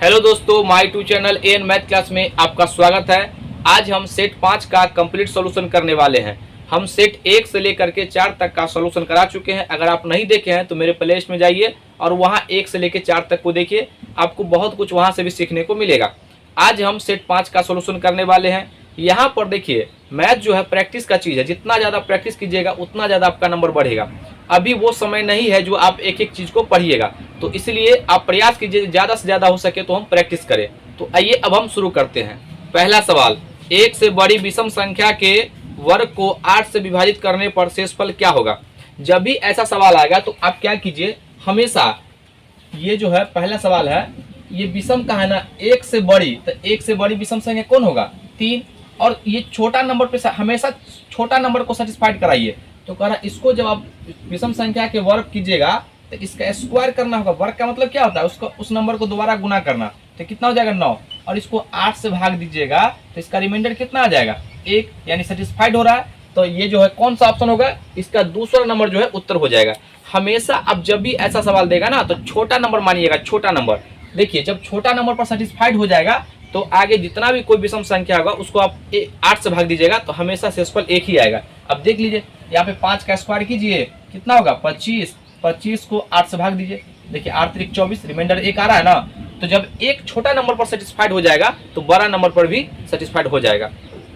Hello दोस्तों, my two channel एन math class में आपका स्वागत है। आज हम सेट 5 का कंप्लीट सॉल्यूशन करने वाले हैं। हम सेट 1 से लेकर के 4 तक का सॉल्यूशन करा चुके हैं। अगर आप नहीं देखे हैं तो मेरे प्ले लिस्ट में जाइए और वहां 1 से लेकर 4 तक को देखिए, आपको बहुत कुछ वहां से भी सीखने को मिलेगा। आज हम सेट 5 का सॉल्यूशन करने वाले हैं। यहाँ पर देखिए, मैथ जो है प्रैक्टिस का चीज़ है। जितना ज़्यादा प्रैक्टिस कीजिएगा उतना ज़्यादा आपका नंबर बढ़ेगा। अभी वो समय नहीं है जो आप एक एक चीज़ को पढ़िएगा, तो इसलिए आप प्रयास कीजिए ज़्यादा से ज़्यादा हो सके तो हम प्रैक्टिस करें। तो आइए अब हम शुरू करते हैं। पहला सवाल, 1 से बड़ी विषम संख्या के वर्ग को 8 से विभाजित करने पर शेषफल क्या होगा। जब भी ऐसा सवाल आएगा तो आप क्या कीजिए, हमेशा ये जो है पहला सवाल है, ये विषम का है ना, 1 से बड़ी, तो 1 से बड़ी विषम संख्या कौन होगा, 3। और ये छोटा नंबर पे हमेशा छोटा नंबर को सेटिस्फाइड कराइए। तो कह रहा इसको जब आप विषम संख्या के वर्ग कीजिएगा तो इसका स्क्वायर करना होगा। वर्ग का मतलब क्या होता है, उसको उस नंबर को दोबारा गुना करना। तो कितना हो जाएगा, 9। और इसको 8 से भाग दीजिएगा तो इसका रिमाइंडर कितना आ जाएगा, 1, यानी सेटिस्फाइड हो रहा है। तो ये जो है कौन सा ऑप्शन होगा, इसका दूसरा नंबर जो है उत्तर हो जाएगा। हमेशा अब जब भी ऐसा सवाल देगा ना तो छोटा नंबर मानिएगा, छोटा नंबर। देखिए, जब छोटा नंबर पर सेटिस्फाइड हो जाएगा तो आगे जितना भी कोई विषम संख्या होगा उसको आप 8 से भाग दीजिएगा तो हमेशा शेषफल 1 ही आएगा। अब देख लीजिए, यहाँ पे 5 का स्क्वायर कीजिए, कितना होगा, 25। 25 को 8 से भाग दीजिए, देखिए 8 3 24, रिमाइंडर 1 आ रहा है ना। तो जब एक छोटा नंबर पर सेटिस्फाइड हो जाएगा तो बड़ा नंबर पर भी सेटिस्फाइड हो जाएगा।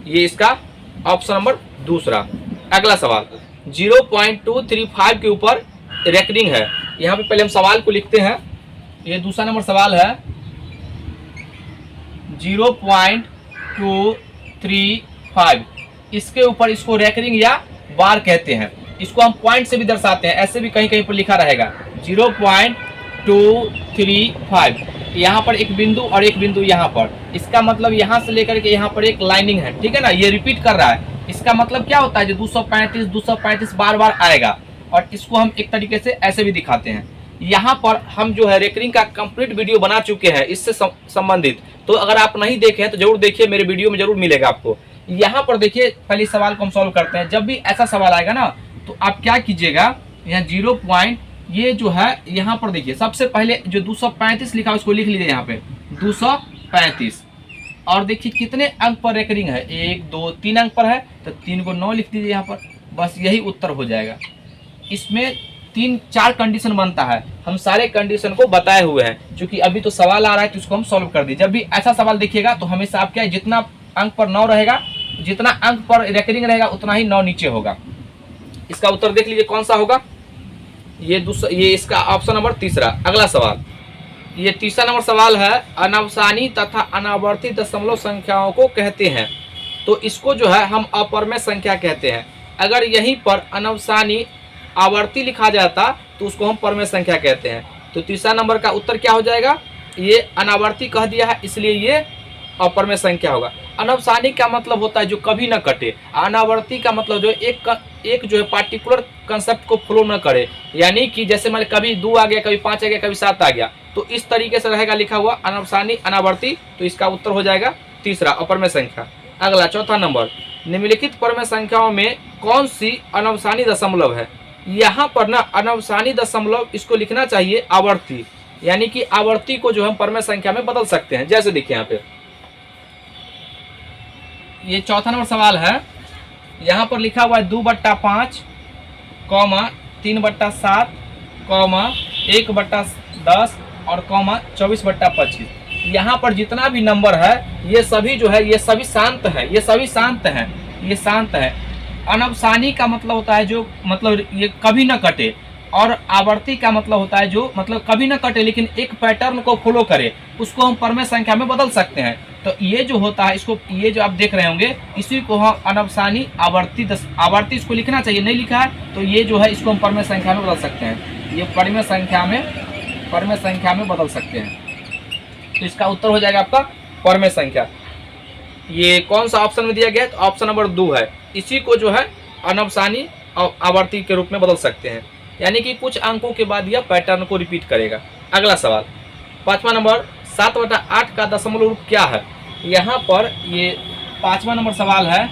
ये इसका ऑप्शन नंबर दूसरा। अगला सवाल, 0.235 के ऊपर रेकरिंग है। यहाँ पे पहले हम सवाल को लिखते हैं। ये दूसरा नंबर सवाल है, 0.235, इसके ऊपर इसको रेकरिंग या बार कहते हैं। इसको हम पॉइंट से भी दर्शाते हैं, ऐसे भी कहीं कहीं पर लिखा रहेगा 0.235। यहाँ पर एक बिंदु और एक बिंदु यहाँ पर, इसका मतलब यहाँ से लेकर के यहाँ पर एक लाइनिंग है, ठीक है ना। ये रिपीट कर रहा है, इसका मतलब क्या होता है, जो 235 बार बार आएगा। और इसको हम एक तरीके से ऐसे भी दिखाते हैं। यहाँ पर हम जो है रेकरिंग का कंप्लीट वीडियो बना चुके हैं इससे संबंधित। तो अगर आप नहीं देखे हैं तो जरूर देखिए, मेरे वीडियो में जरूर मिलेगा आपको। यहाँ पर देखिए, पहले सवाल को हम सॉल्व करते हैं। जब भी ऐसा सवाल आएगा ना तो आप क्या कीजिएगा, यहाँ 0. ये जो है यहाँ पर देखिए, सबसे पहले जो 235 लिखा है उसको लिख लीजिए यहाँ पे 235। और देखिए कितने अंक पर रेकरिंग है, 1 2 3 अंक पर है, तो 3 को 9 लिख दीजिए यहाँ पर, बस यही उत्तर हो जाएगा। इसमें 3-4 कंडीशन बनता है, हम सारे कंडीशन को बताए हुए हैं। क्योंकि अभी तो सवाल आ रहा है तो इसको हम सॉल्व कर दी। जब भी ऐसा सवाल देखिएगा तो हमेशा आप क्या है, जितना अंक पर 9 रहेगा, जितना अंक पर रेकरिंग रहेगा उतना ही 9 नीचे होगा। इसका उत्तर देख लीजिए कौन सा होगा, ये इसका ऑप्शन नंबर तीसरा। अगला सवाल, ये तीसरा नंबर सवाल है, अनवसानी तथा अनावर्ती दशमलव संख्याओं को कहते हैं। तो इसको जो है हम अपरमेय संख्या कहते हैं। अगर यहीं पर अनवसानी आवर्ती लिखा जाता तो उसको हम परमेय संख्या कहते हैं। तो तीसरा नंबर का उत्तर क्या हो जाएगा, ये अनावर्ती कह दिया है इसलिए ये अपरमेय संख्या होगा। अनवसानी का मतलब होता है जो कभी न कटे। अनावर्ती का मतलब जो एक जो है पार्टिकुलर कंसेप्ट को फॉलो न करे, यानी कि जैसे मान कभी 2 आ गया, कभी 5 आ गया, कभी 7 आ गया, तो इस तरीके से रहेगा लिखा हुआ अनवसानी अनावर्ती। तो इसका उत्तर हो जाएगा तीसरा, अपरमेय संख्या। अगला चौथा नंबर, निम्नलिखित परमेय संख्याओं में कौन सी अनवसानी दशमलव है। यहाँ पर ना अनवसानी दशमलव इसको लिखना चाहिए आवर्ती, यानी कि आवर्ती को जो हम परमेय संख्या में बदल सकते हैं। जैसे देखिए यहाँ पे ये चौथा नंबर सवाल है, यहाँ पर लिखा हुआ है 2/5, 3/7, 1/10 और 24/25। यहाँ पर जितना भी नंबर है ये सभी जो है ये सभी शांत है, ये सभी शांत हैं, ये शांत है। अनवसानी का मतलब होता है जो मतलब ये कभी न कटे, और आवर्ती का मतलब होता है जो मतलब कभी न कटे लेकिन एक पैटर्न को फॉलो करे, उसको हम परमेय संख्या में बदल सकते हैं। तो ये जो होता है इसको, ये जो आप देख रहे होंगे इसी को हम अनवसानी आवर्ती आवर्ती इसको लिखना चाहिए, नहीं लिखा है तो ये जो है इसको हम परमेय संख्या में बदल सकते हैं। ये परमेय संख्या में बदल सकते हैं। तो इसका उत्तर हो जाएगा आपका परमेय संख्या। ये कौन सा ऑप्शन में दिया गया है, तो ऑप्शन नंबर 2 है। इसी को जो है अनवसानी आवर्ती के रूप में बदल सकते हैं, यानी कि कुछ अंकों के बाद यह पैटर्न को रिपीट करेगा। अगला सवाल, 5वां नंबर, 7/8 का दशमलव रूप क्या है। यहाँ पर ये 5वां नंबर सवाल है,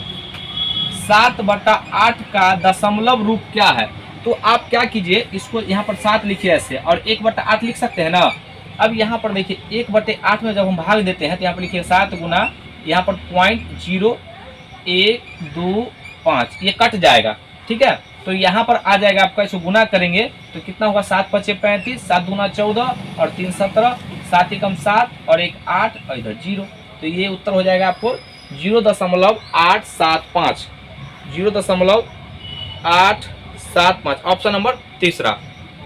7/8 का दशमलव रूप क्या है। तो आप क्या कीजिए, इसको यहाँ पर 7 लिखिए ऐसे, और 1/8 लिख सकते हैं ना। अब यहाँ पर देखिए 1/8 में जब हम भाग देते हैं तो यहाँ पर लिखिए 7 गुना, यहाँ पर 0.0125 ये कट जाएगा, ठीक है। तो यहाँ पर आ जाएगा आपका, इसको गुना करेंगे तो कितना होगा, 7 × 5 = 35, 7 दूना 14 और 3 17, 7 एकम 7 और 1 8 और इधर 0। तो ये उत्तर हो जाएगा आपको 0.875, 0.875, ऑप्शन नंबर तीसरा।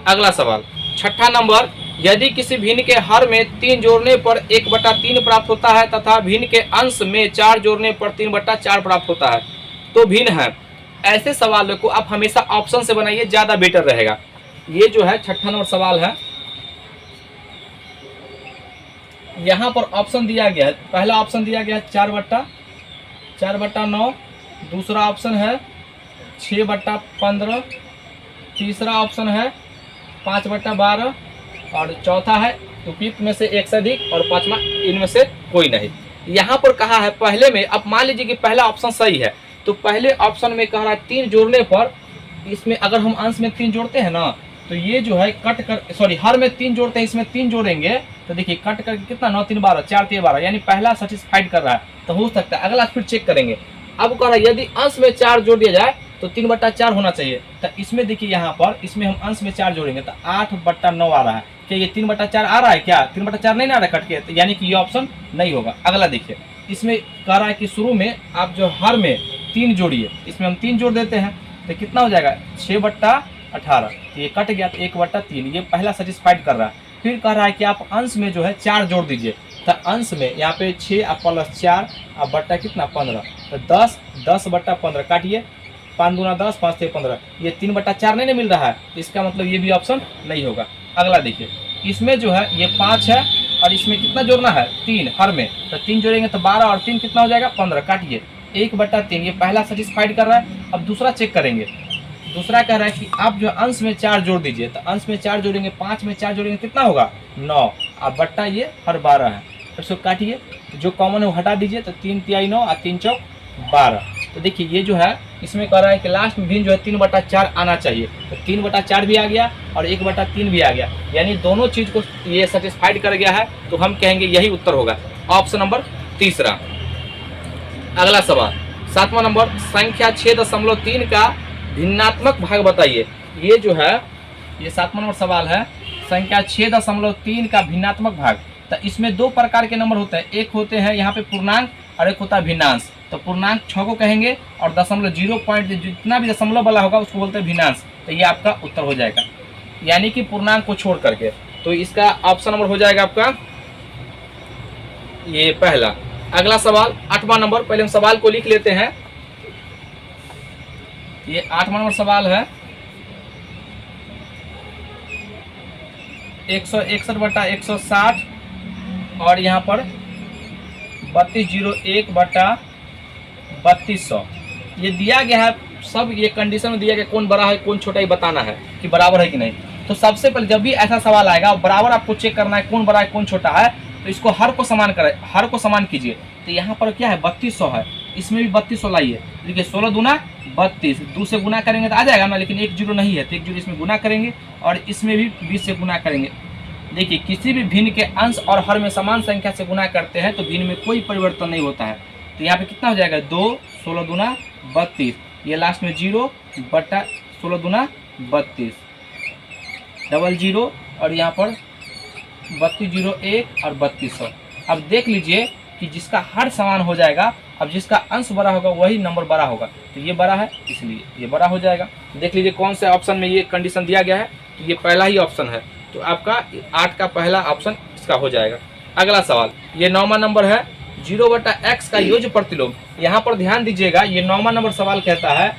अगला सवाल छठा नंबर, यदि किसी भिन्न के हर में 3 जोड़ने पर 1/3 प्राप्त होता है तथा भिन्न के अंश में 4 जोड़ने पर 3/4 प्राप्त होता है तो भिन्न है। ऐसे सवालों को आप हमेशा ऑप्शन से बनाइए, ज्यादा बेटर रहेगा। ये जो है छठा नंबर सवाल है, यहाँ पर ऑप्शन दिया गया है। पहला ऑप्शन दिया गया है 4/9, दूसरा ऑप्शन है 6/15, तीसरा ऑप्शन है 5/12 और चौथा है उपयुक्त में से एक से अधिक और पांचवा इनमें से कोई नहीं। यहाँ पर कहा है पहले में, अब मान लीजिए कि पहला ऑप्शन सही है तो पहले ऑप्शन में कह रहा है 3 जोड़ने पर, इसमें अगर हम अंश में 3 जोड़ते हैं ना तो ये जो है कट कर, सॉरी हर में 3 जोड़ते हैं, इसमें 3 जोड़ेंगे तो देखिए कट करके कितना 9 3 12, 4 3 12, यानी पहला सेटिस्फाइड कर रहा है तो हो सकता है। अगला फिर चेक करेंगे। अब कह रहा है यदि अंश में 4 जोड़ दिया जाए तो 3/4 होना चाहिए। तो इसमें देखिए यहाँ पर इसमें हम अंश में 4 जोड़ेंगे तो 8/9 आ रहा है। क्या ये 3/4 आ रहा है? क्या 3/4 नहीं आ रहा है कट के? तो यानी कि ये ऑप्शन नहीं होगा। अगला देखिए, इसमें कह रहा है कि शुरू में आप जो हर में 3 जोड़िए, इसमें हम 3 जोड़ देते हैं तो कितना हो जाएगा 6/18, तो ये कट गया तो 1/3, ये पहला सेटिस्फाइड कर रहा है। फिर कह रहा है कि आप अंश में जो है 4 जोड़ दीजिए, तो अंश में यहाँ पे 6 + 4 अब बट्टा कितना 15, तो 10/15 काटिए, 5 दूना 10, 5 3 15, ये 3/4 नहीं मिल रहा है, इसका मतलब ये भी ऑप्शन नहीं होगा। अगला देखिए, इसमें जो है ये 5 है और इसमें कितना जोड़ना है 3 हर में, तो 3 जोड़ेंगे तो 12 और 3 कितना हो जाएगा 15, काटिए 1/3, ये पहला सेटिस्फाइड कर रहा है। अब दूसरा चेक करेंगे। दूसरा कह रहा है कि आप जो अंश में 4 जोड़ दीजिए, तो अंश में 4 जोड़ेंगे, 5 में 4 जोड़ेंगे कितना होगा 9, अब बट्टा ये हर 12 है, इसको काटिए, जो कॉमन है वो हटा दीजिए, तो 3 तिहाई 9 और 3 चौक 12। तो देखिए ये जो है इसमें कह रहा है कि लास्ट में भिन्न जो है 3/4 आना चाहिए, तो 3/4 भी आ गया और 1/3 भी आ गया, यानी दोनों चीज को ये सेटिस्फाइड कर गया है, तो हम कहेंगे यही उत्तर होगा, ऑप्शन नंबर तीसरा। अगला सवाल 7वां नंबर, संख्या 6.3 का भिन्नात्मक भाग बताइए। ये जो है ये 7वां नंबर सवाल है, संख्या 6.3 का भिन्नात्मक भाग। तो इसमें 2 प्रकार के नंबर होते हैं, एक होते हैं यहाँ पे पूर्णांक और एक होता है भिन्नांश। तो पूर्णांक 6 को कहेंगे और 0 पॉइंट जितना भी दशमलव वाला होगा उसको बोलते हैं भिन्नांश। तो ये आपका उत्तर हो जाएगा, यानी कि पूर्णांक को छोड़ करके। तो इसका ऑप्शन नंबर हो जाएगा आपका ये पहला। अगला सवाल 8वां नंबर, पहले हम सवाल को लिख लेते हैं। ये 8वां नंबर सवाल है, 161/160 और यहाँ पर 3201/3200 ये दिया गया है। सब ये कंडीशन में दिया गया, कौन बड़ा है कौन छोटा, ही बताना है कि बराबर है कि नहीं। तो सबसे पहले जब भी ऐसा सवाल आएगा बराबर आपको चेक करना है, कौन बड़ा है कौन छोटा है, तो इसको हर को समान करें, हर को समान कीजिए। तो यहाँ पर क्या है 3200 है, इसमें भी 3200 लाइए। देखिए 16 दूना 32, 2 से गुना करेंगे तो आ जाएगा ना, लेकिन 1 जीरो नहीं है तो 1 जीरो इसमें गुना करेंगे और इसमें भी 20 से गुना करेंगे। देखिए किसी भी भिन्न के अंश और हर में समान संख्या से गुना करते हैं तो भिन्न में कोई परिवर्तन नहीं होता है। तो यहाँ पे कितना हो जाएगा 2, 16 दूना 32, ये लास्ट में 0/16 दूना 32, डबल 0 और यहाँ पर 3201 और 3200। अब देख लीजिए कि जिसका हर समान हो जाएगा, अब जिसका अंश बड़ा होगा वही नंबर बड़ा होगा, तो ये बड़ा है इसलिए ये बड़ा हो जाएगा। देख लीजिए कौन से ऑप्शन में ये कंडीशन दिया गया है, तो ये पहला ही ऑप्शन है, तो आपका 8 का पहला ऑप्शन इसका हो जाएगा। अगला सवाल ये 9वां नंबर है, 0/x का योज्य प्रतिलोम। यहाँ पर ध्यान दीजिएगा, ये 9वां नंबर सवाल कहता है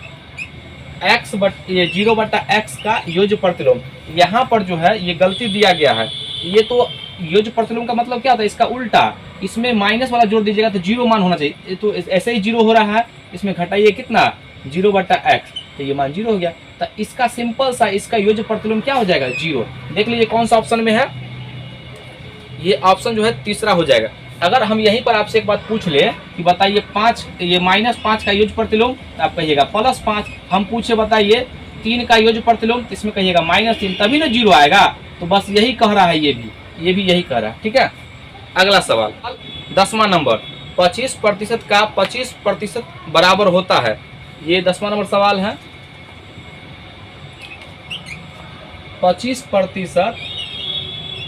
ये 0/x का योज्य प्रतिलोम। यहाँ पर जो है ये गलती दिया गया है, ये तो योज्य प्रतिलोम का मतलब क्या होता है, इसका उल्टा, इसमें माइनस वाला जोड़ दीजिएगा तो 0 मान होना चाहिए, तो ऐसे ही 0 हो रहा है, इसमें घटाइए कितना 0/x, तो ये मान 0 हो गया। तो इसका सिंपल सा इसका योज्य प्रतिलोम क्या हो जाएगा 0। देख लीजिए कौन सा ऑप्शन में है, ये ऑप्शन जो है तीसरा हो जाएगा। अगर हम यहीं पर आपसे एक बात पूछ ले कि बताइए 5 ये -5 का योज्य प्रतिलोम, तो आप कहिएगा +5। हम पूछे बताइए 3 का योज्य प्रतिलोम, तो इसमें कहिएगा -3, तभी ना 0 आएगा। तो बस यही कह रहा है ये भी, ये भी यही कह रहा है, ठीक है। अगला सवाल 10वां नंबर, 25% का 25% बराबर होता है। ये 10वां नंबर सवाल है। 25%,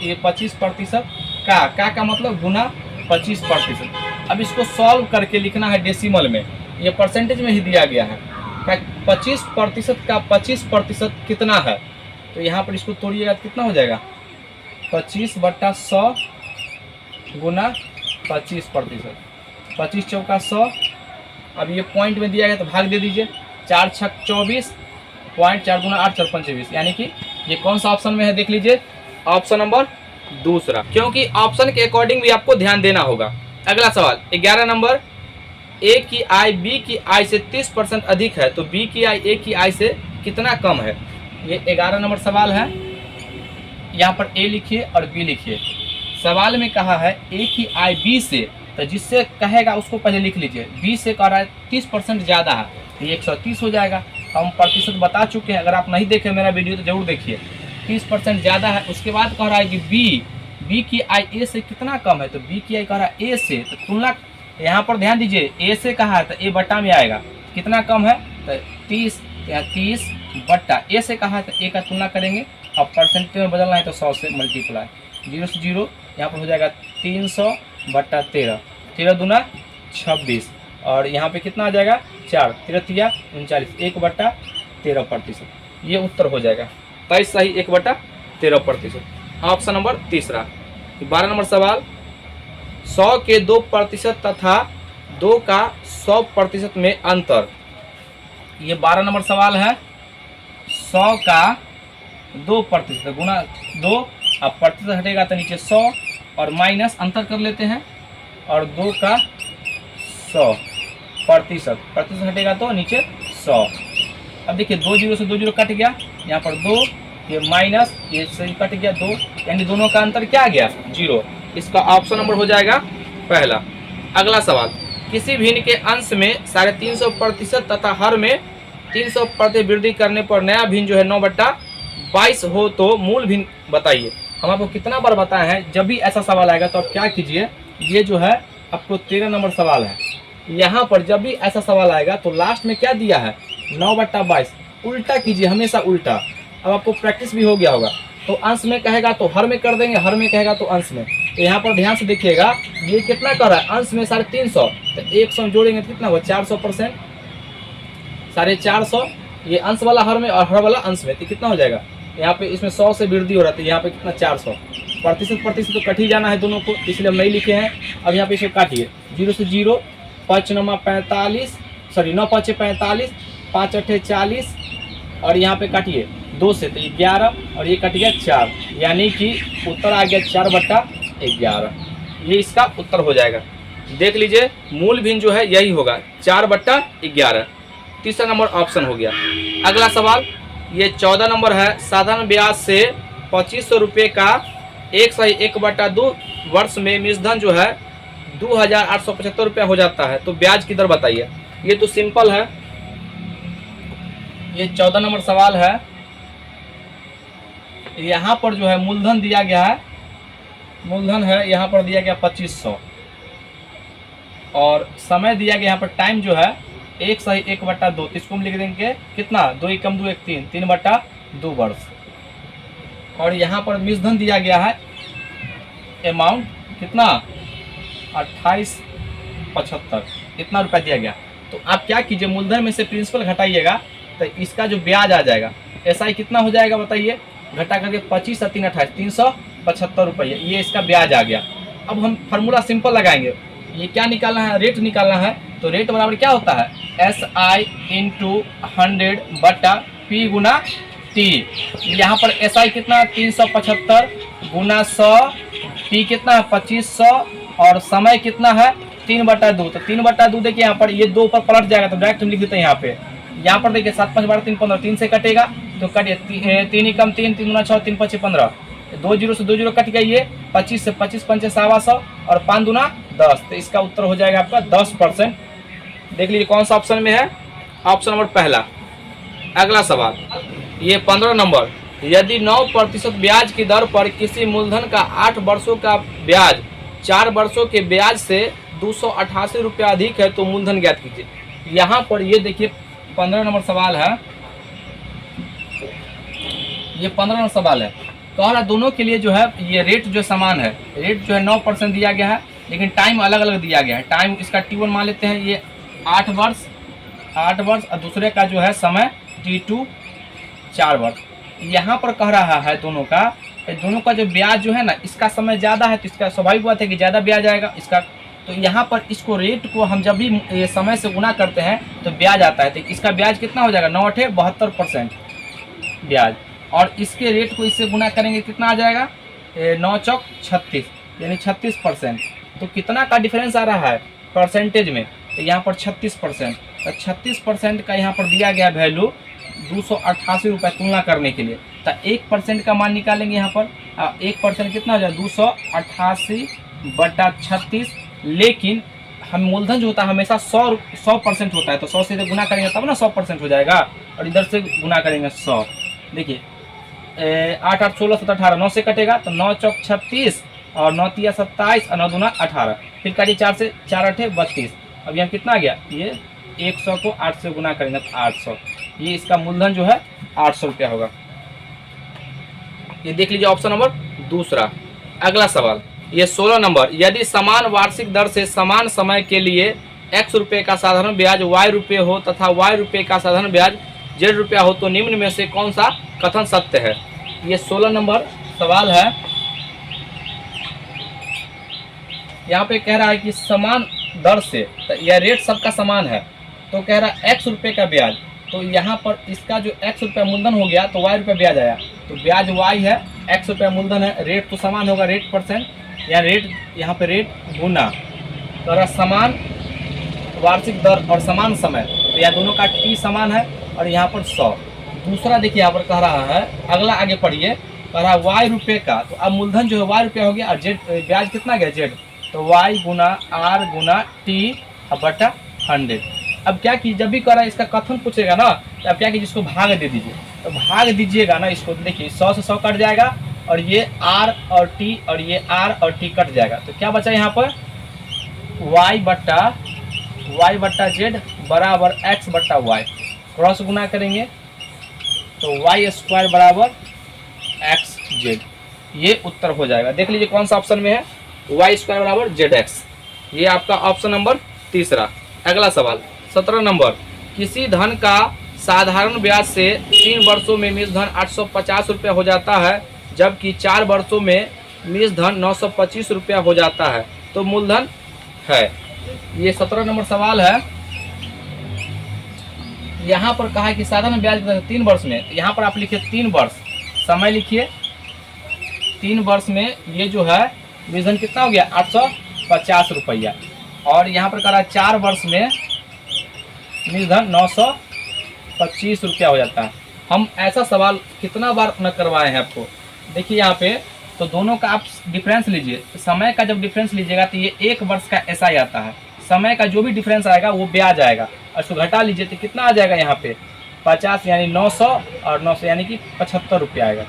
ये 25% का मतलब गुना 25%। अब इसको सॉल्व करके लिखना है डेसिमल में, ये परसेंटेज में ही दिया गया है। 25% का 25% कितना है, तो यहाँ पर इसको तोड़िएगा तो कितना हो जाएगा, 25/100 गुना 25%, 25 चौका 100। अब ये पॉइंट में दिया गया तो भाग दे दीजिए, 4 छक 24, पॉइंट 4 गुना 8 4 5 20, यानी कि ये कौन सा ऑप्शन में है देख लीजिए, ऑप्शन नंबर दूसरा, क्योंकि ऑप्शन के अकॉर्डिंग भी आपको ध्यान देना होगा। अगला सवाल 11 नंबर, ए की आय बी की आय से 30% अधिक है, तो बी की आय ए की आय से कितना कम है। ये 11 नंबर सवाल है। यहाँ पर ए लिखिए और बी लिखिए। सवाल में कहा है ए की आय बी से, तो जिससे कहेगा उसको पहले लिख लीजिए। बी से कह रहा है 30% ज़्यादा है, तो ये 130 हो जाएगा। हम प्रतिशत बता चुके हैं, अगर आप नहीं देखे मेरा वीडियो तो जरूर देखिए। 30% ज़्यादा है। उसके बाद कह रहा है कि बी की आय ए से कितना कम है, तो बी की आय कह रहा है ए से, तो तुलना यहाँ पर ध्यान दीजिए, ए से कहा है तो ए बट्टा में आएगा, कितना कम है तो 30, या 30 बट्टा ए से कहा है तो ए का तुलना करेंगे। अब परसेंटेज में बदलना है तो 100 से मल्टीप्लाई, 0 से 0 यहाँ पर हो जाएगा 300/13, 13 दूना 26, और यहाँ पे कितना आ जाएगा 4, 13 तिया 39, 1/13%। ये उत्तर हो जाएगा 23 सही, 1/13%। ऑप्शन नंबर तीसरा। 12 नंबर सवाल, 100 के 2% तथा 2 का 100% में अंतर। ये 12 नंबर सवाल है। 100 का 2% गुना 2, अब प्रतिशत हटेगा तो नीचे 100 और माइनस अंतर कर लेते हैं, और 2 का 100% हटेगा तो नीचे 100। अब देखिए 2 0 से 2 0 कट गया, यहाँ पर 2, ये माइनस, ये सही कट गया 2, यानी दोनों का अंतर क्या आ गया 0। इसका ऑप्शन नंबर हो जाएगा पहला। अगला सवाल, किसी भिन्न के अंश में 350% तथा हर में 300% वृद्धि करने पर नया भिन्न जो है 9/22 हो, तो मूल भिन्न बताइए। हम आपको कितना बार बताए हैं, जब भी ऐसा सवाल आएगा तो आप क्या कीजिए, ये जो है आपको 13 नंबर सवाल है, यहाँ पर जब भी ऐसा सवाल आएगा तो लास्ट में क्या दिया है 9/22, उल्टा कीजिए, हमेशा उल्टा। अब आपको प्रैक्टिस भी हो गया होगा। तो अंश में कहेगा तो हर में कर देंगे, हर में कहेगा तो अंश में। तो यहाँ पर ध्यान से देखिएगा, ये कितना कर रहा है, अंश में 350, तो 100 जोड़ेंगे तो कितना हुआ 400%, 450, ये अंश वाला हर में और हर वाला अंश में, तो कितना हो जाएगा, यहाँ पे इसमें 100 से वृद्धि हो रहा है, यहाँ पे कितना 400, प्रतिशत तो कट ही जाना है दोनों को, इसलिए हम नहीं लिखे हैं। अब यहाँ पे इसे काटिए, 0 से 0, 5 9 45, सॉरी 9 5 45, 5 8 40, और यहाँ पे काटिए 2 से, तो 11, और ये कट गया 4, यानी कि उत्तर आ गया 4/11। ये इसका उत्तर हो जाएगा। देख लीजिए, मूल भिन्न जो है यही होगा 4/11। तीसरा नंबर ऑप्शन हो गया। अगला सवाल, ये 14 नंबर है। साधारण ब्याज से 2500 रुपये का 1/2 वर्ष में मूलधन जो है 2875 रुपया हो जाता है, तो ब्याज की दर बताइए। ये तो सिंपल है। ये 14 नंबर सवाल है। यहाँ पर जो है मूलधन दिया गया है, मूलधन है यहाँ पर दिया गया 2500, और समय दिया गया यहाँ पर टाइम जो है 1/2, तो इसको हम लिख देंगे कितना, 2 × 2 = 3, 3/2 वर्ष। और यहाँ पर मूलधन दिया गया है अमाउंट कितना 2875, इतना रुपया दिया गया। तो आप क्या कीजिए, मूलधन में से प्रिंसिपल घटाइएगा तो इसका जो ब्याज आ जाएगा एसआई कितना हो जाएगा बताइए, घटा करके 25 और 3 28, 375 रुपये, ये इसका ब्याज आ गया। अब हम फार्मूला सिंपल लगाएंगे, ये क्या निकालना है, रेट निकालना है। तो रेट बराबर क्या होता है, SI × 100/P × T। यहाँ पर SI कितना 375 गुना 100, P कितना है 2500, और समय कितना है 3/2। तो 3/2 देखिए यहाँ पर, ये 2 पर पलट जाएगा तो डायरेक्ट हम लिख देते हैं यहाँ पर देखिए 7 5 12 3 15, 3 से कटेगा तो कटिए 3 × 3, 3 × 6, 3 5 15, 2 0 से 2 0 कट गई, ये 25 से 25 5 125, और 5 दूना 10, तो इसका उत्तर हो जाएगा आपका 10%। देख लीजिए कौन सा ऑप्शन में है, ऑप्शन नंबर पहला। अगला सवाल, ये 15 नंबर, यदि 9% ब्याज की दर पर किसी मूलधन का 8 वर्षों का ब्याज 4 वर्षों के ब्याज से 288 रुपया अधिक है तो मूलधन ज्ञात कीजिए। यहाँ पर ये देखिए 15 नंबर सवाल है, ये 15 नंबर सवाल है। कह रहा दोनों के लिए जो है ये रेट जो समान है, रेट जो है 9% दिया गया है लेकिन टाइम अलग अलग दिया गया है। टाइम इसका T1 मान लेते हैं, ये 8 वर्ष और दूसरे का जो है समय T2 4 वर्ष। यहाँ पर कह रहा है दोनों का जो ब्याज जो है ना, इसका समय ज़्यादा है तो इसका स्वाभाविक बात है कि ज़्यादा ब्याज आएगा इसका। तो यहाँ पर इसको रेट को हम जब भी समय से गुना करते हैं तो ब्याज आता है, तो इसका ब्याज कितना हो जाएगा 9×8 72% ब्याज, और इसके रेट को इससे गुना करेंगे कितना आ जाएगा 9×4 36 यानी 36%। तो कितना का डिफरेंस आ रहा है परसेंटेज में, तो यहाँ पर 36%। तो 36% का यहाँ पर दिया गया वैल्यू 288 रुपये तुलना करने के लिए। तो 1% का मान निकालेंगे यहाँ पर, 1% कितना हो जाए 288/36, लेकिन हम मूलधन जो होता है हमेशा 100% होता है, तो 100 से जब गुना करेंगे तब ना 100% हो जाएगा, और इधर से गुना करेंगे 100। देखिए 8 8 16 17 18 9 से कटेगा तो 9×4 36 और 9×3 27 और 9×2 18, फिर काटिए 4 से 4 8 32। अब यहाँ कितना आ गया, ये 100 को 8 से गुना करेंगे तो 800, ये इसका मूलधन जो है 800 रुपया होगा। ये देख लीजिए ऑप्शन नंबर दूसरा। अगला सवाल ये 16 नंबर, यदि समान वार्षिक दर से समान समय के लिए x रुपये का साधारण ब्याज y रुपये हो तथा y रुपये का साधारण ब्याज z रुपया हो तो निम्न में से कौन सा कथन सत्य है। ये 16 नंबर सवाल है। यहाँ पे कह रहा है कि समान दर से, तो यह रेट सबका समान है, तो कह रहा है x रुपये का ब्याज, तो यहाँ पर इसका जो x रुपया मूलधन हो गया तो y रुपया ब्याज आया, तो ब्याज y है, x रुपया मूलधन है, रेट तो समान होगा, रेट परसेंट या रेट, यहाँ पे रेट गुना, तो रहा समान वार्षिक दर और समान समय, तो यह दोनों का T समान है और यहाँ पर 100। दूसरा देखिए यहाँ पर कह रहा है, अगला आगे पढ़िए, कह रहा है y रुपये का, तो अब मूलधन जो है y रुपया हो गया और z ब्याज कितना गया z, तो y गुना r गुना T/100। अब क्या की जब भी कर रहा है इसका कथन पूछेगा ना, तो अब क्या कीजिए इसको भाग दे दीजिए, तो भाग दीजिएगा ना इसको, तो देखिए 100 से 100 कट जाएगा और ये r और t और ये r और t कट जाएगा, तो क्या बचा यहाँ पर y/z बराबर x/y, क्रॉस गुना करेंगे तो y² बराबर xz, ये उत्तर हो जाएगा। देख लीजिए कौन सा ऑप्शन में है, y² बराबर zx, ये आपका ऑप्शन नंबर तीसरा। अगला सवाल 17 नंबर, किसी धन का साधारण ब्याज से 3 वर्षों में मिश्र धन 850 रुपया हो जाता है जबकि 4 वर्षों में मिश्र धन 925 रुपया हो जाता है तो मूलधन है। ये 17 नंबर सवाल है। यहाँ पर कहा है कि साधारण ब्याज 3 वर्ष में, यहाँ पर आप लिखिए 3 वर्ष, समय लिखिए 3 वर्ष में ये जो है मिश्र धन कितना हो गया 850 रुपया, और यहाँ पर कहा 4 वर्ष में मिश्र धन 925 रुपया हो जाता है। हम ऐसा सवाल कितना बार न करवाए हैं आपको। देखिए यहाँ पे तो दोनों का आप डिफरेंस लीजिए, समय का जब डिफरेंस लीजिएगा तो ये 1 वर्ष का ऐसा ही आता है, समय का जो भी डिफरेंस आएगा वो ब्याज आएगा, और उसको घटा लीजिए तो कितना आ जाएगा यहाँ पे 50 यानी 900 और 900 यानी कि 75 रुपया आएगा।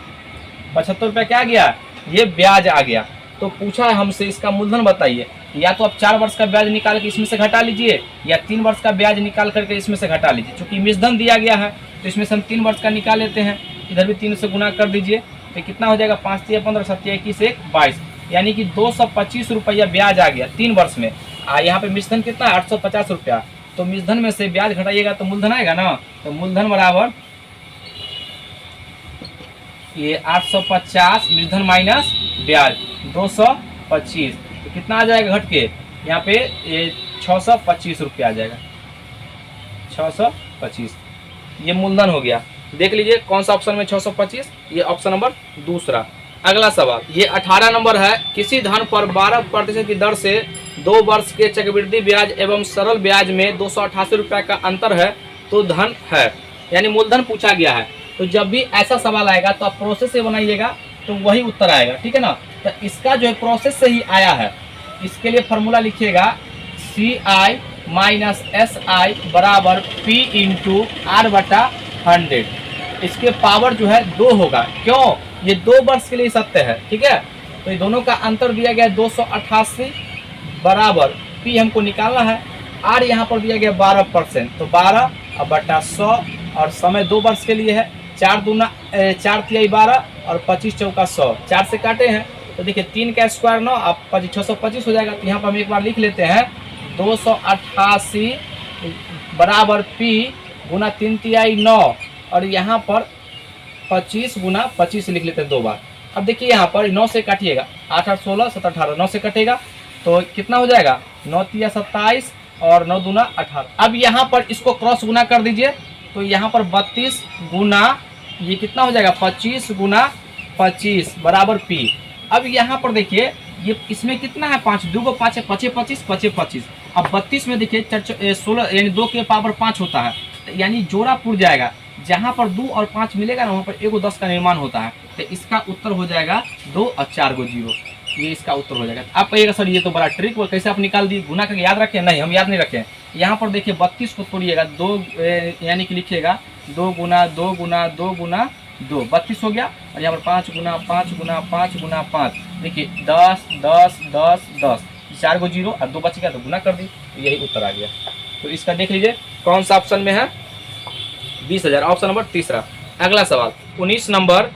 75 रुपया क्या आ गया, ये ब्याज आ गया। तो पूछा है हमसे इसका मूलधन बताइए, या तो आप 4 वर्ष का ब्याज निकाल के इसमें से घटा लीजिए या 3 वर्ष का ब्याज निकाल करके इसमें से घटा लीजिए। चूंकि मिश्रधन दिया गया है तो इसमें से हम 3 वर्ष का निकाल लेते हैं, इधर भी 3 से गुना कर दीजिए तो कितना हो जाएगा 5 3 15 7 21 1 22, यानी कि 225 रुपया ब्याज आ गया 3 वर्ष में। यहाँ पे मिश्रधन कितना है 850 रुपया, तो मिश्रधन में से ब्याज घटाइएगा तो मूलधन आएगा ना, तो मूलधन बराबर ये 850 मिश्रधन माइनस ब्याज 225, तो कितना आ जाएगा घट के यहाँ पे ये 625 रुपया आ जाएगा, 625, ये मूलधन हो गया। देख लीजिए कौन सा ऑप्शन में 625, ये ऑप्शन नंबर दूसरा। अगला सवाल ये 18 नंबर है, किसी धन पर 12% की दर से 2 वर्ष के चक्रवृद्धि ब्याज एवं सरल ब्याज में 288 रुपया का अंतर है तो धन है, यानी मूलधन पूछा गया है। तो जब भी ऐसा सवाल आएगा तो आप प्रोसेस से बनाइएगा तो वही उत्तर आएगा, ठीक है ना। तो इसका जो है प्रोसेस से ही आया है, इसके लिए फॉर्मूला लिखिएगा CI माइनस SI बराबर P इंटू R/100। इसके पावर जो है 2 होगा। क्यों? ये 2 वर्ष के लिए सत्य है, ठीक है। तो ये दोनों का अंतर दिया गया है 288 बराबर पी हमको निकालना है। आर यहाँ पर दिया गया 12%, तो 12 अब बटा 100 और समय 2 वर्ष के लिए है। 4 दूना 4 तिहाई 12 और 25 चौका 100, 4 से काटे हैं तो देखिए 3 का स्क्वायर 9, अब 625 हो जाएगा। तो यहाँ पर हम एक बार लिख लेते हैं 288 बराबर पी गुना 3 तिहाई 9 और यहाँ पर 25 गुना 25 लिख लेते हैं 2 बार। अब देखिए यहाँ पर 9 से काटिएगा, 8 8 16 7 18, 9 से कटेगा तो कितना हो जाएगा 9 तिया 27 और 9 दूना 18। अब यहाँ पर इसको क्रॉस गुना कर दीजिए तो यहाँ पर 32 गुना ये कितना हो जाएगा 25 गुना 25 बराबर पी। अब यहाँ पर देखिए ये इसमें कितना है 5, 2 को 5 है 5 25 5 25। अब 32 में देखिए 16 यानी 2 के पावर 5 होता है, यानी जोड़ा पुर जाएगा। जहाँ पर 2 और 5 मिलेगा ना वहाँ पर 1 और 10 का निर्माण होता है। तो इसका उत्तर हो जाएगा 2 और 4 को 0, ये इसका उत्तर हो जाएगा। आप कहिएगा सर ये तो बड़ा ट्रिक, वो कैसे आप निकाल दिए, गुना करके याद रखें? नहीं, हम याद नहीं रखें। यहाँ पर देखिए 32 को तोड़िएगा 2 यानी कि लिखिएगा 2 गुना 2 गुना 2 गुना 2, 32 हो गया। और यहाँ पर 5 गुना 5 गुना 5 गुना 5, देखिए 10 10 10 10, 4 को 0 और 2 बच गया तो गुना कर दी, तो यही उत्तर आ गया। तो इसका देख लीजिए कौन सा ऑप्शन में है 20,000, ऑप्शन नंबर तीसरा। अगला सवाल 19 नंबर,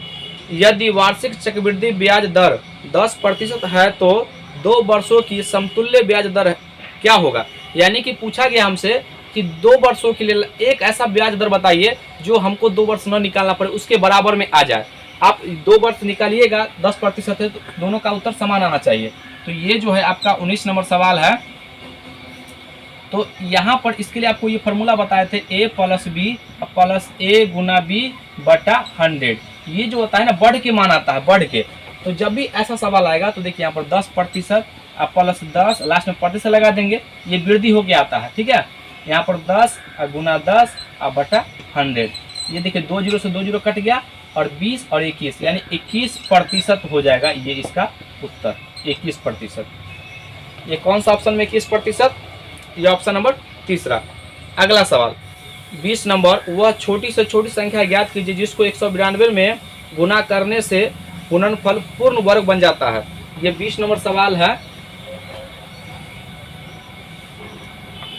यदि वार्षिक चक्रवृद्धि ब्याज दर 10% है तो 2 वर्षों की समतुल्य ब्याज दर क्या होगा? यानी कि पूछा गया हमसे कि 2 वर्षों के लिए एक ऐसा ब्याज दर बताइए जो हमको 2 वर्ष न निकालना पड़े, उसके बराबर में आ जाए। आप 2 वर्ष निकालिएगा 10% है तो दोनों का उत्तर समान आना चाहिए। तो ये जो है आपका 19 नंबर सवाल है। तो यहाँ पर इसके लिए आपको ये फार्मूला बताए थे a plus B plus a गुना बी बटा 100। ये जो होता है ना बढ़ के मान आता है, बढ़ के। तो जब भी ऐसा सवाल आएगा तो देखिए यहाँ पर 10% प्लस 10 लास्ट में प्रतिशत लगा देंगे, ये वृद्धि होके आता है, ठीक है। यहाँ पर 10 गुना 10 बटा 100, ये देखिए 2 0 से 2 0 कट गया और 20 और 21 यानी 21% हो जाएगा ये इसका उत्तर 21%। ये कौन सा ऑप्शन में 21%? ये ऑप्शन नंबर तीसरा। अगला सवाल 20 नंबर, वह छोटी से छोटी संख्या ज्ञात कीजिए जिसको 192 में गुना करने से गुणनफल पूर्ण वर्ग बन जाता है। ये 20 नंबर सवाल है।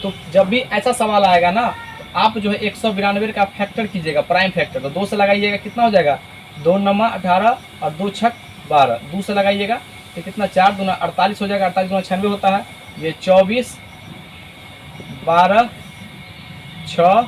तो जब भी ऐसा सवाल आएगा ना तो आप जो है 192 का फैक्टर कीजिएगा, प्राइम फैक्टर। तो 2 से लगाइएगा कितना हो जाएगा 2 9 18 और 2 6 12, 2 से लगाइएगा तो कितना 4 दूना 48 हो जाएगा, 48 दूना 96 होता है। ये 24 12 6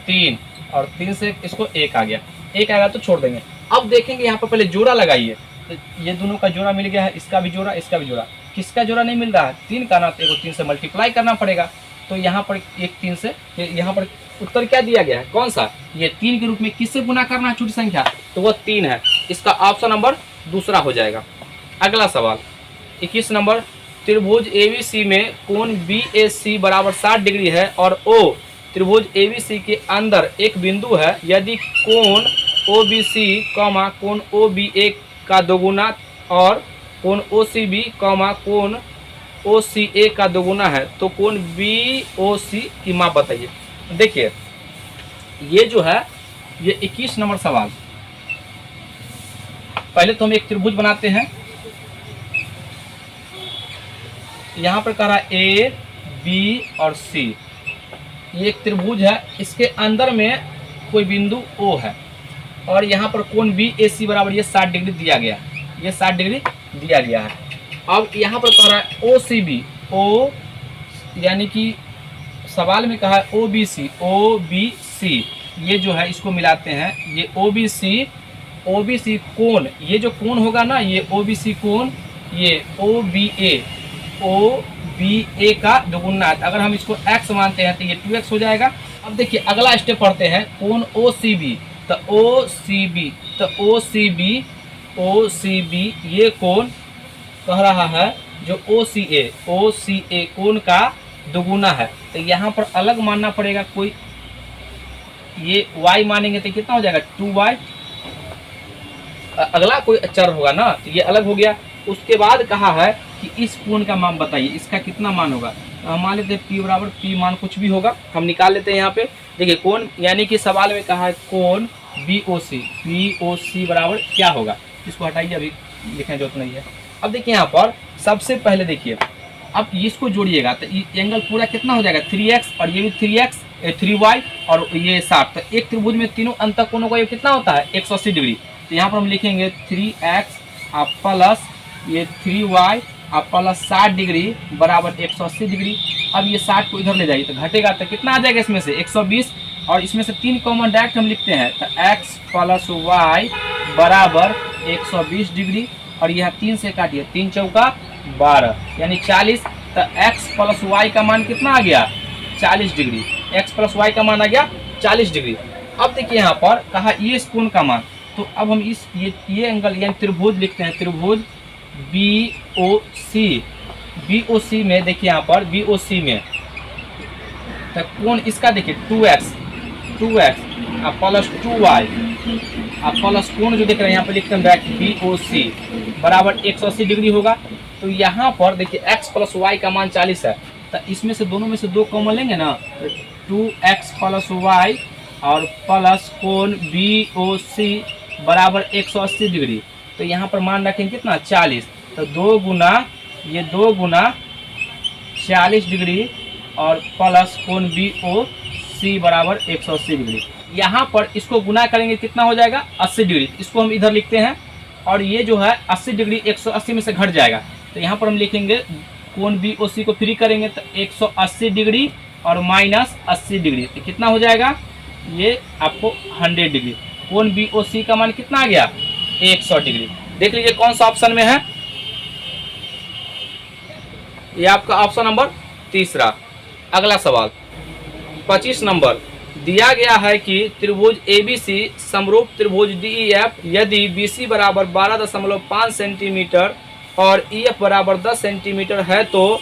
3 और 3 से इसको 1 आ गया, 1 आएगा तो छोड़ देंगे। अब देखेंगे यहाँ पर पहले जोड़ा लगाइए, तो ये दोनों का जोड़ा मिल गया है, इसका भी जोड़ा इसका भी जोड़ा। किसका जोड़ा नहीं मिल रहा है 3 का ना, तो एक 3 से मल्टीप्लाई करना पड़ेगा। तो यहाँ पर एक 3 से, यहाँ पर उत्तर क्या दिया गया है कौन सा, ये 3 के रूप में किससे गुना करना है छोटी संख्या, तो वह 3 है। इसका ऑप्शन नंबर दूसरा हो जाएगा। अगला सवाल 21 नंबर, त्रिभुज ABC में कोण BAC बराबर 60 डिग्री है और O त्रिभुज ABC के अंदर एक बिंदु है। यदि कोण OBC कोण OBA का दोगुना और कोण OCB कोण OCA का दोगुना है तो कोण BOC की माप बताइए। देखिए ये जो है ये 21 नंबर सवाल, पहले तो हम एक त्रिभुज बनाते हैं। यहाँ पर कह रहा है A, B और C, ये एक त्रिभुज है। इसके अंदर में कोई बिंदु O है और यहाँ पर कोण BAC बराबर ये 60 डिग्री दिया गया, ये 60 डिग्री दिया गया है। अब यहाँ पर कह रहा है OCB, O यानी कि सवाल में कहा है OBC, ये जो है इसको मिलाते हैं। ये OBC कोण, ये जो कोण होगा ना ये OBC कोण, ये OBA का दोगुना है। अगर हम इसको x मानते हैं तो ये 2x हो जाएगा। अब देखिए अगला स्टेप पढ़ते हैं, कोण OCB, तो OCB ये कोण कह रहा है जो OCA कोण का दोगुना है। तो यहाँ पर अलग मानना पड़ेगा, कोई ये y मानेंगे तो कितना हो जाएगा 2y, अगला कोई चर होगा ना तो ये अलग हो गया। उसके बाद कहा है कि इस कोण का मान बताइए, इसका कितना मान होगा। हम मान लेते हैं P बराबर P मान कुछ भी होगा, हम निकाल लेते हैं यहाँ पे। देखिए कोण, यानी कि सवाल में कहा है कोण BOC बराबर क्या होगा, इसको हटाइए, अभी लिखने की जरूरत नहीं है। अब देखिए यहाँ पर सबसे पहले देखिए, अब इसको जोड़िएगा तो एंगल पूरा कितना हो जाएगा 3x, और ये भी 3x 3y और ये 60। तो एक त्रिभुज में तीनों अंतःकोणों का ये कितना होता है 180 डिग्री। तो यहाँ पर हम लिखेंगे 3x प्लस ये 3y प्लस 60 डिग्री बराबर 180 डिग्री। अब ये 60 को इधर ले जाइए तो घटेगा, तो कितना आ जाएगा इसमें से 120, और इसमें से 3 कॉमन डायरेक्ट हम लिखते हैं, तो x प्लस y बराबर 120 डिग्री, और यहाँ 3 से काटिए, 3 चौका 12 यानी 40। तो x प्लस y का मान कितना आ गया 40 डिग्री, x प्लस y का मान आ गया 40 डिग्री। अब देखिए यहाँ पर कहा ये इस कोण का मान, तो अब हम इस ये एंगल यानी त्रिभुज लिखते हैं, त्रिभुज BOC में देखिए यहाँ पर BOC में तो कोण इसका देखिए 2x प्लस 2y प्लस कोण जो देख रहे हैं यहाँ पर लिखते हैं BOC बराबर 180 डिग्री होगा। तो यहाँ पर देखिए x प्लस y का मान 40 है, तो इसमें से दोनों में से 2 कॉमन लेंगे ना, तो 2x प्लस y और प्लस कोण BOC बराबर 180 डिग्री। तो यहाँ पर मान रखेंगे कितना 40, तो 2 गुना 40 डिग्री और प्लस कोण BOC बराबर 180 डिग्री। यहाँ पर इसको गुना करेंगे कितना हो जाएगा 80 डिग्री, इसको हम इधर लिखते हैं, और ये जो है 80 डिग्री 180 में से घट जाएगा। तो यहाँ पर हम लिखेंगे कोण BOC को फ्री करेंगे तो 180 डिग्री और माइनस 80 डिग्री, तो कितना हो जाएगा ये आपको 100 डिग्री। कोण BOC का मान कितना आ गया 100 डिग्री। देख लीजिए कौन सा ऑप्शन में है, ये आपका ऑप्शन नंबर 3। अगला सवाल 25 नंबर, दिया गया है कि त्रिभुज ABC समरूप त्रिभुज DEF यदि BC बराबर 12.5 सेंटीमीटर और EF बराबर 10 सेंटीमीटर है तो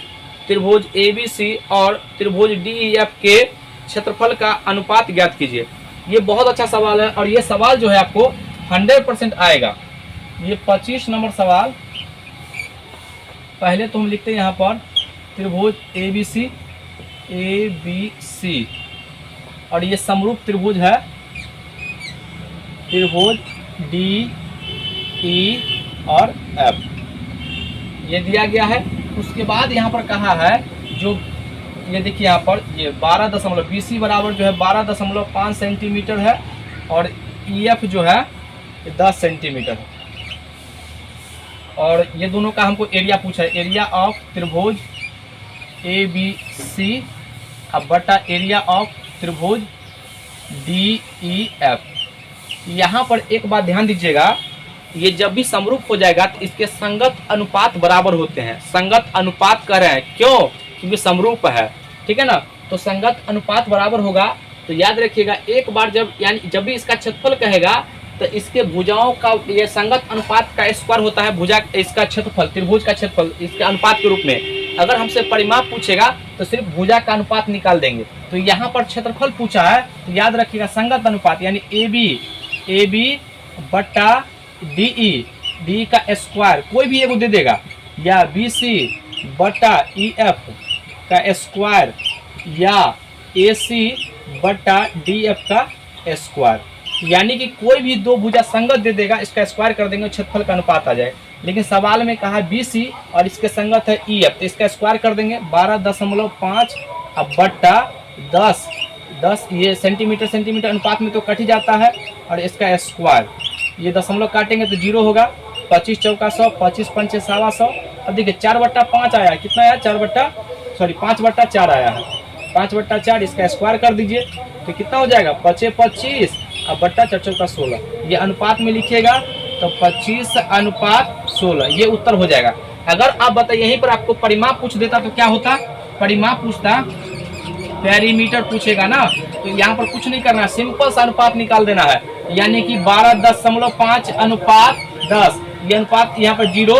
त्रिभुज ABC और त्रिभुज DEF के क्षेत्रफल का अनुपात ज्ञात कीजिए। ये बहुत अच्छा सवाल है, और ये सवाल जो है आपको 100% आएगा। ये 25 नंबर सवाल, पहले तो हम लिखते हैं यहाँ पर त्रिभुज ABC और ये समरूप त्रिभुज है त्रिभुज DE और F, ये दिया गया है। उसके बाद यहाँ पर कहा है जो ये देखिए यहाँ पर ये 12 BC बराबर जो है 12.5 सेंटीमीटर है और EF जो है 10 सेंटीमीटर है, और ये दोनों का हमको एरिया पूछा है, एरिया ऑफ त्रिभुज ABC अब बटा एरिया ऑफ त्रिभुज DEF। यहाँ पर एक बात ध्यान दीजिएगा, ये जब भी समरूप हो जाएगा तो इसके संगत अनुपात बराबर होते हैं। संगत अनुपात कह रहे हैं क्यों, क्योंकि समरूप है, ठीक है ना। तो संगत अनुपात बराबर होगा, तो याद रखिएगा एक बार यानी जब भी इसका क्षेत्रफल कहेगा तो इसके भुजाओं का ये संगत अनुपात का स्क्वायर होता है, भुजा इसका क्षेत्रफल त्रिभुज का क्षेत्रफल इसके अनुपात के रूप में। अगर हमसे परिमाप पूछेगा तो सिर्फ भुजा का अनुपात निकाल देंगे। तो यहाँ पर क्षेत्रफल पूछा है तो याद रखिएगा संगत अनुपात यानी AB बट्टा DE का स्क्वायर कोई भी एगो दे देगा, या BC बट्टा EF का स्क्वायर, या AC बट्टा DF का स्क्वायर, यानी कि कोई भी दो भुजा संगत दे देगा, इसका स्क्वायर कर देंगे क्षेत्रफल का अनुपात आ जाए। लेकिन सवाल में कहा BC और इसके संगत है EF, तो इसका स्क्वायर कर देंगे 12.5 अब बट्टा 10 ये सेंटीमीटर अनुपात में तो कट ही जाता है, और इसका स्क्वायर ये दशमलव काटेंगे तो 0 होगा, 25 चौका 100, 25 पंचे 125। अब देखिए 4/5 आया, कितना आया 5/4 आया है, 5/4 इसका स्क्वायर कर दीजिए तो कितना हो जाएगा 25 अब बट्टा 4 चौका 16। ये अनुपात में लिखिएगा तो 25:16 ये उत्तर हो जाएगा। अगर आप बताइए यहीं पर आपको परिमाप पूछ देता तो क्या होता, परिमाप पूछता पेरीमीटर पूछेगा ना, तो यहाँ पर कुछ नहीं करना, सिंपल सा अनुपात निकाल देना है, यानी कि 12.5 अनुपात 10, ये अनुपात यहाँ पर 0,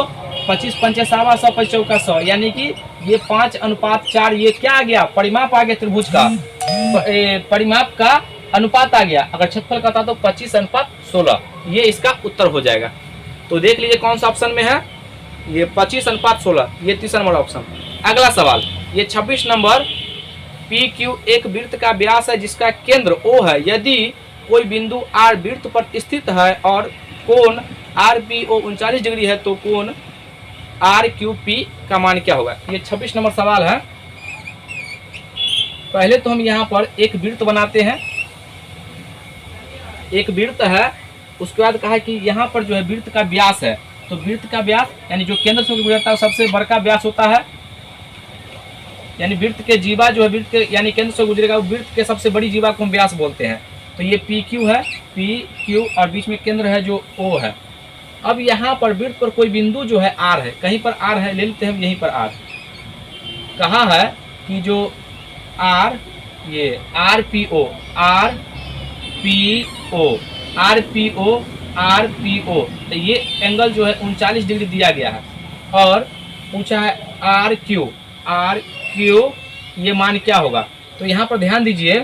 25 पंचे 125, 25 चौका 100, यानी कि ये 5:4 ये क्या आ गया परिमाप आ गया त्रिभुज का, परिमाप का अनुपात आ गया। अगर क्षेत्रफल का था तो 25:16 ये इसका उत्तर हो जाएगा। तो देख लीजिए कौन सा ऑप्शन में है, ये 25:16 ये तीसरा नंबर ऑप्शन। अगला सवाल ये 26 नंबर पी क्यू एक वृत्त का व्यास है जिसका केंद्र O है। यदि कोई बिंदु R वृत्त पर स्थित है और कोण RPO 39 डिग्री है तो कोण RQP का मान क्या होगा। ये 26 नंबर सवाल है। पहले तो हम यहाँ पर एक वृत्त बनाते हैं, एक वृत्त है, उसके बाद कहा कि यहाँ पर जो है वृत्त का व्यास है, तो वृत्त का व्यास यानी जो केंद्र से गुजरता है सबसे बड़का व्यास होता है, यानी वृत्त के जीवा जो है वृत्त के यानी केंद्र से गुजरेगा वो वृत्त के सबसे बड़ी जीवा को हम व्यास बोलते हैं। तो ये पी क्यू है, पी क्यू और बीच में केंद्र है जो O है। अब यहाँ पर वृत्त पर कोई बिंदु जो है R है, कहीं पर R है, ले लेते हैं यहीं पर R। कहा है कि जो R ये RPO तो ये एंगल जो है 39 डिग्री दिया गया है और पूछा है RQ ये मान क्या होगा। तो यहाँ पर ध्यान दीजिए,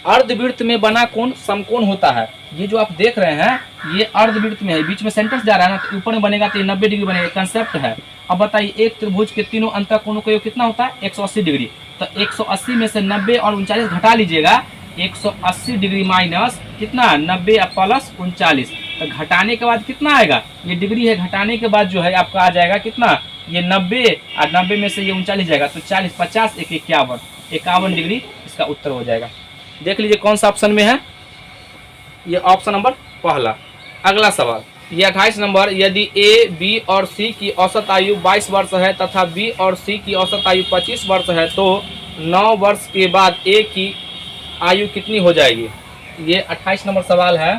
अर्धवृत्त में बना कोण समकोण होता है। ये जो आप देख रहे हैं ये अर्धवृत्त में है, बीच में सेंटर जा रहा है ना, तो ऊपर में बनेगा तो ये 90 डिग्री बनेगा, कंसेप्ट है। अब बताइए एक त्रिभुज के तीनों अंतःकोणों का योग कितना होता है 180 डिग्री। तो 180 में से 90 और 39 घटा लीजिएगा, 180 डिग्री माइनस कितना 90 प्लस 39, तो घटाने के बाद कितना आएगा, ये डिग्री है, घटाने के बाद जो है आपका आ जाएगा कितना, ये 90 और 90 में से ये 39 जाएगा तो 40 50 51 डिग्री इसका उत्तर हो जाएगा। देख लीजिए कौन सा ऑप्शन में है, ये ऑप्शन नंबर पहला। अगला सवाल ये 28 नंबर, यदि A, B और C की औसत आयु 22 वर्ष है तथा B और C की औसत आयु 25 वर्ष है तो 9 वर्ष के बाद A की आयु कितनी हो जाएगी। ये 28 नंबर सवाल है।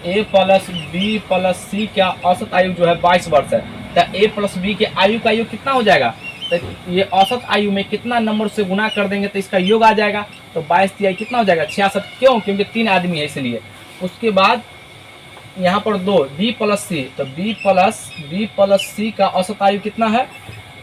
A plus B plus C का औसत आयु जो है 22 वर्ष है, तो A प्लस B के आयु का योग कितना हो जाएगा, तो ये औसत आयु में कितना नंबर से गुना कर देंगे तो इसका योग आ जाएगा, तो 22 तिहाई कितना हो जाएगा 66। क्यों, क्योंकि 3 आदमी है इसलिए। उसके बाद यहाँ पर 2 B प्लस C, तो B प्लस C का औसत आयु कितना है,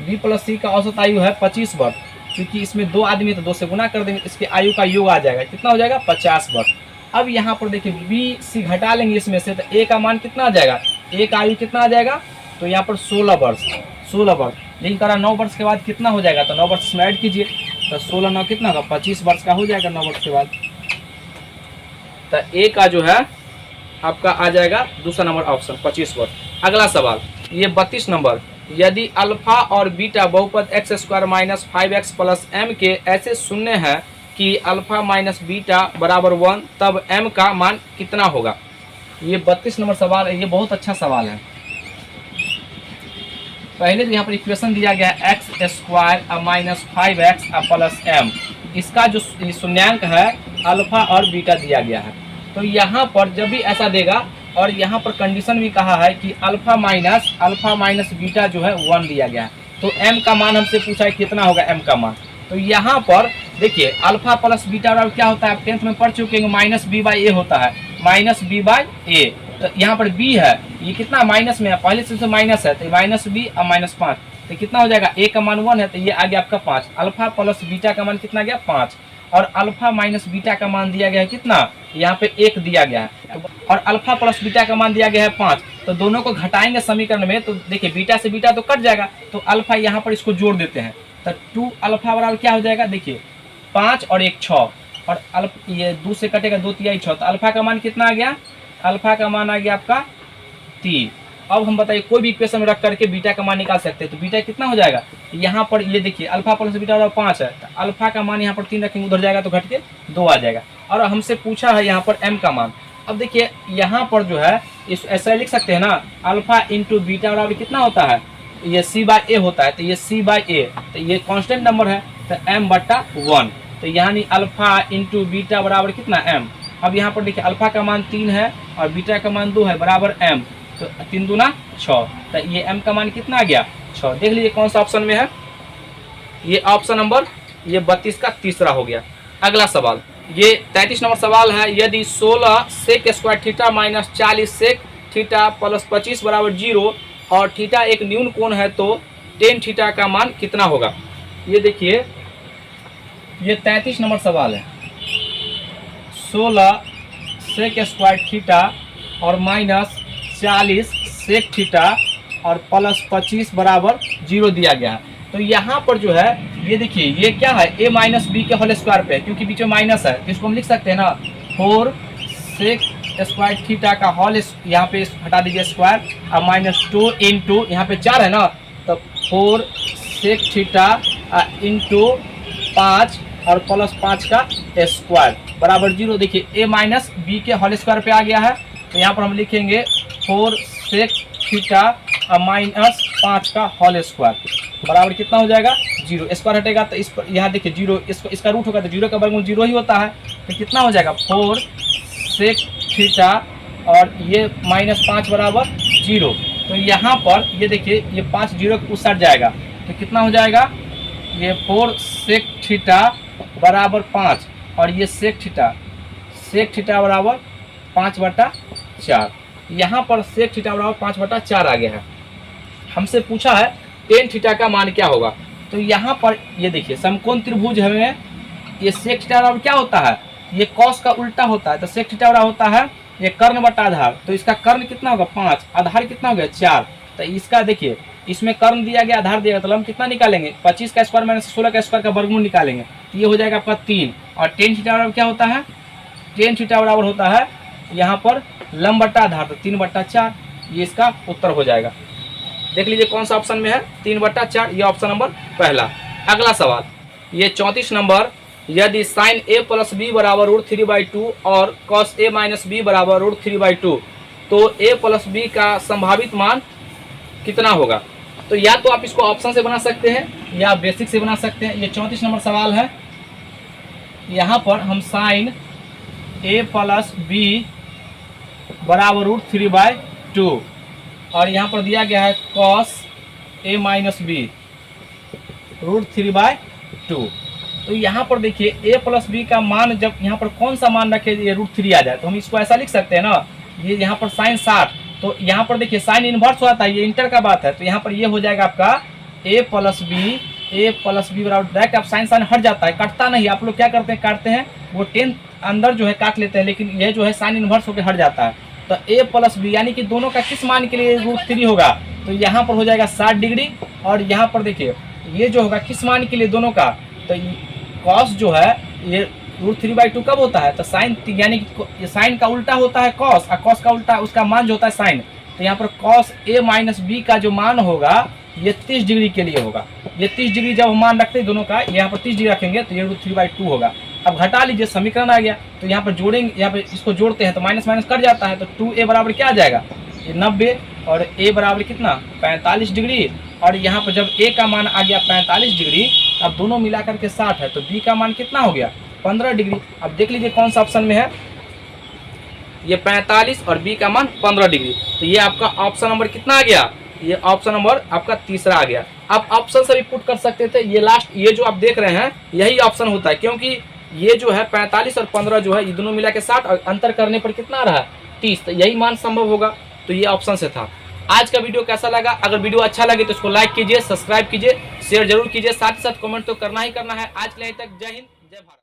B प्लस C का औसत आयु है 25 वर्ष, क्योंकि इसमें 2 आदमी तो 2 से गुना कर देंगे, इसके आयु का योग आ जाएगा कितना हो जाएगा 50 वर्ष। अब यहाँ पर देखिए B C घटा लेंगे इसमें से, तो A का मान कितना आ जाएगा, A का आयु कितना आ जाएगा, तो यहाँ पर 16 वर्ष, लेकिन करा 9 वर्ष के बाद कितना हो जाएगा, तो 9 वर्ष में ऐड कीजिए, तो 16 9 कितना होगा 25 वर्ष का हो जाएगा 9 वर्ष के बाद। तो A का जो है आपका आ जाएगा दूसरा नंबर ऑप्शन 25 वर्ष। अगला सवाल ये 32 नंबर, यदि अल्फा और बीटा बहुपद x² minus 5x plus m के ऐसे शून्य है कि अल्फा माइनस बीटा बराबर 1, तब m का मान कितना होगा। ये 32 नंबर सवाल है, ये बहुत अच्छा सवाल है। पहले तो यहाँ पर इक्वेशन दिया गया है x² minus 5x plus m, इसका जो शून्यांक है अल्फा और बीटा दिया गया है। तो यहाँ पर जब भी ऐसा देगा, और यहाँ पर कंडीशन भी कहा है कि अल्फा माइनस बीटा जो है 1 दिया गया है, तो m का मान हमसे पूछा है कितना होगा m का मान। तो यहाँ पर देखिए अल्फा प्लस बीटा और क्या होता है, आप 10th में पढ़ चुके हैं, माइनस b/a होता है, माइनस b/a। तो यहाँ पर b है, ये कितना माइनस में है, पहले से माइनस है, तो माइनस b और माइनस 5, तो कितना हो जाएगा, a का मान 1 है, तो ये आ गया आपका 5। अल्फा प्लस बीटा का मान कितना गया 5, और अल्फा माइनस बीटा का मान दिया गया है कितना, यहाँ पे 1 दिया गया है, और अल्फा प्लस बीटा का मान दिया गया है 5। तो दोनों को घटाएंगे समीकरण में, तो देखिए बीटा से बीटा तो कट जाएगा, तो अल्फा यहाँ पर इसको जोड़ देते हैं, तो 2 अल्फा बराबर क्या हो जाएगा, देखिए 5 और 1 6, और ये 2 से कटेगा 2 तिहाई 6, तो अल्फा का मान कितना आ गया, अल्फा का मान आ गया आपका 3। अब हम बताइए कोई भी इक्वेशन में रख करके बीटा का मान निकाल सकते हैं, तो बीटा कितना हो जाएगा, यहाँ पर ये देखिए अल्फा प्लस बीटा बराबर 5 है, तो अल्फा का मान यहाँ पर 3 रखेंगे, उधर जाएगा तो घट के 2 आ जाएगा। और हमसे पूछा है यहाँ पर m का मान। अब देखिए यहाँ पर जो है इस ऐसा लिख सकते हैं ना, अल्फा इंटू बीटा बराबर कितना होता है, ये c/a होता है, तो ये c/a, तो ये कांस्टेंट नंबर है, तो m/1, तो यानी अल्फा इंटू बीटा बराबर कितना m। अब यहाँ पर देखिए अल्फा का मान 3 है और बीटा का मान 2 है, बराबर m, तो 3 दूना 6, तो ये m का मान कितना आ गया 6। देख लीजिए कौन सा ऑप्शन में है, ये ऑप्शन नंबर ये 32 का तीसरा हो गया। अगला सवाल ये 33 नंबर सवाल है, यदि 16 sec square theta minus 40 sec theta plus 25 बराबर 0 और थीटा एक न्यून कोण है तो टेन थीटा का मान कितना होगा। ये देखिए ये 33 नंबर सवाल है, 16 सेक स्क्वायर थीटा और माइनस 40 सेक थीटा और प्लस 25 बराबर 0 दिया गया है। तो यहाँ पर जो है ये देखिए ये क्या है, a माइनस बी के होल स्क्वायर पे, क्योंकि बीच में माइनस है तो इसको हम लिख सकते हैं ना 4 सेक स्क्वायर थीटा का होल, यहाँ पे हटा दीजिए स्क्वायर, और माइनस 2 इंटू यहाँ पे 4 है ना, तो 4 सेक थीटा इंटू 5 और प्लस 5 का स्क्वायर बराबर 0। देखिए a माइनस बी के होल स्क्वायर पे आ गया है, तो यहाँ पर हम लिखेंगे 4 सेक थीटा माइनस 5 का होल स्क्वायर बराबर कितना हो जाएगा 0। स्क्वायर हटेगा तो इस पर यहाँ देखिए 0, इसका रूट होगा तो 0 का वर्गमूल 0 ही होता है, तो कितना हो जाएगा 4 सेक थीटा और ये माइनस 5 बराबर 0। तो यहाँ पर ये देखिए ये 5 0 उस साइड जाएगा, तो कितना हो जाएगा ये 4 सेक थीटा बराबर 5 और ये सेक थीटा बराबर 5/4। यहाँ पर सेक थीटा बराबर 5/4 आ गया है। हमसे पूछा है टेन थीटा का मान क्या होगा, तो यहाँ पर ये देखिए समकोण त्रिभुज हमें ये सेक थीटा बराबर क्या होता है, ये कॉस का उल्टा होता है, तो सेक थीटा बराबर होता है ये कर्ण बटा आधार, तो इसका कर्ण कितना होगा 5, आधार कितना हो गया 4, तो इसका देखिए इसमें कर्ण दिया गया आधार दिया गया, तो हम कितना निकालेंगे 25 का स्क्वायर माइनस 16 का स्क्वायर का वर्गमूल निकालेंगे, तो ये हो जाएगा आपका 3। और टेन थीटा बराबर क्या होता है, टेन थीटा बराबर होता है यहाँ पर लंब बटा आधार, तो 3/4, ये इसका उत्तर हो जाएगा। देख लीजिए कौन सा ऑप्शन में है 3/4, ये ऑप्शन नंबर पहला। अगला सवाल ये 34 नंबर, यदि साइन a प्लस बी बराबर √3/2 और कॉस a माइनस बी बराबर √3/2 तो a प्लस बी का संभावित मान कितना होगा। तो या तो आप इसको ऑप्शन से बना सकते हैं या बेसिक से बना सकते हैं। ये 34 नंबर सवाल है, यहाँ पर हम साइन a प्लस बी बराबर √3/2 और यहाँ पर दिया गया है कॉस a माइनस बी √3/2। तो यहाँ पर देखिए a प्लस बी का मान जब यहाँ पर कौन सा मान रखे ये √3 आ जाए, तो हम इसको ऐसा लिख सकते हैं ना, ये यहाँ पर साइन 60, तो यहाँ पर देखिए साइन इन्वर्स होता है, ये इंटर का बात है, तो यहाँ पर ये हो जाएगा आपका a प्लस बी बराबर, डायरेक्ट आप साइन हट जाता है, कटता नहीं। आप लोग क्या करते हैं काटते हैं वो 10 अंदर जो है काट लेते हैं, लेकिन ये जो है साइन इन्वर्स होकर हट जाता है। तो a प्लस बी यानी कि दोनों का किस मान के लिए √3 होगा, तो यहाँ पर हो जाएगा 60 डिग्री, और यहाँ पर देखिए ये जो होगा किस मान के लिए दोनों का, तो कॉस जो है ये √3/2 कब होता है, तो साइन यानी कि साइन का उल्टा होता है कॉस, और कॉस का उल्टा उसका मान जो होता है साइन, तो यहाँ पर कॉस a माइनस बी का जो मान होगा ये 30 डिग्री के लिए होगा। ये 30 डिग्री जब हम मान रखते हैं दोनों का, यहाँ पर 30 डिग्री रखेंगे तो ये √3/2 होगा। अब घटा लीजिए समीकरण आ गया, तो यहाँ पर जोड़ेंगे, यहाँ पर इसको जोड़ते हैं तो माइनस माइनस कट जाता है, तो 2a बराबर क्या आ जाएगा ये 90 और a बराबर कितना 45 डिग्री, और यहाँ पर जब a का मान आ गया 45 डिग्री, अब दोनों मिलाकर के 60 है, तो b का मान कितना हो गया 15 डिग्री। अब देख लीजिए कौन सा ऑप्शन में है, ये 45 और b का मान 15 डिग्री, तो ये आपका ऑप्शन नंबर कितना आ गया, ये ऑप्शन नंबर आपका तीसरा आ गया। आप ऑप्शन से भी पुट कर सकते थे, ये लास्ट ये जो आप देख रहे हैं यही ऑप्शन होता है, क्योंकि ये जो है 45 और 15 जो है ये दोनों मिला के 60 और अंतर करने पर कितना रहा 30, तो यही मान संभव होगा, तो ये ऑप्शन से था। आज का वीडियो कैसा लगा, अगर वीडियो अच्छा लगे तो इसको लाइक कीजिए, सब्सक्राइब कीजिए, शेयर जरूर कीजिए, साथ ही साथ कमेंट तो करना ही करना है। आज के लिए तक जय हिंद जय भारत।